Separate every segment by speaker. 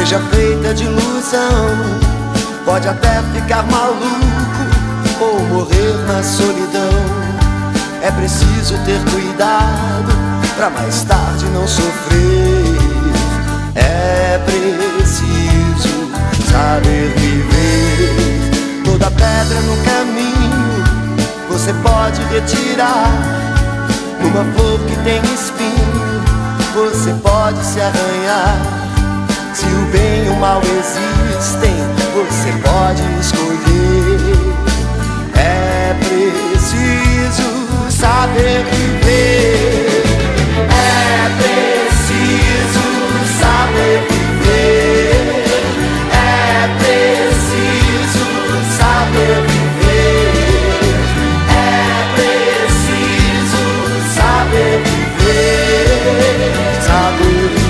Speaker 1: seja feita de ilusão. Pode até ficar maluco ou morrer na solidão. É preciso ter cuidado pra mais tarde não sofrer. É preciso saber viver. Toda pedra no caminho você pode retirar. Numa flor que tem espinho você pode se arranhar. Se o bem e o mal existem, você pode escolher. É preciso saber viver. É preciso saber viver. É preciso saber viver. É preciso saber viver. Saber viver.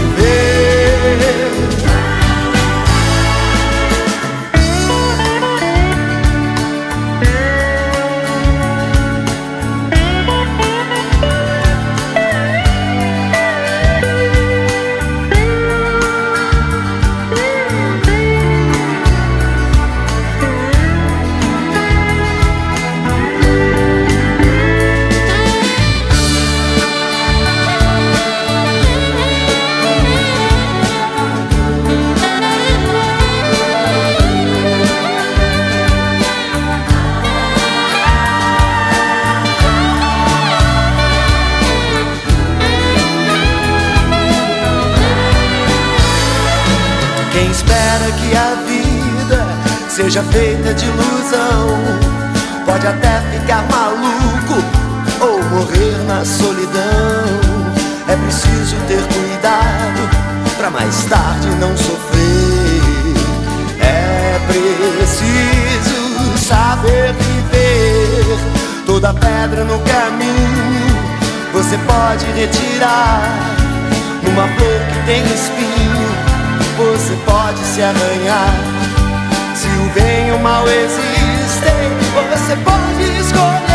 Speaker 1: Quem espera que a vida seja feita de ilusão pode até ficar maluco ou morrer na solidão. É preciso ter cuidado pra mais tarde não sofrer. É preciso saber viver. Toda pedra no caminho você pode retirar. Numa flor que tem espinho você pode se arranhar. Se o bem e o mal existem, você pode escolher.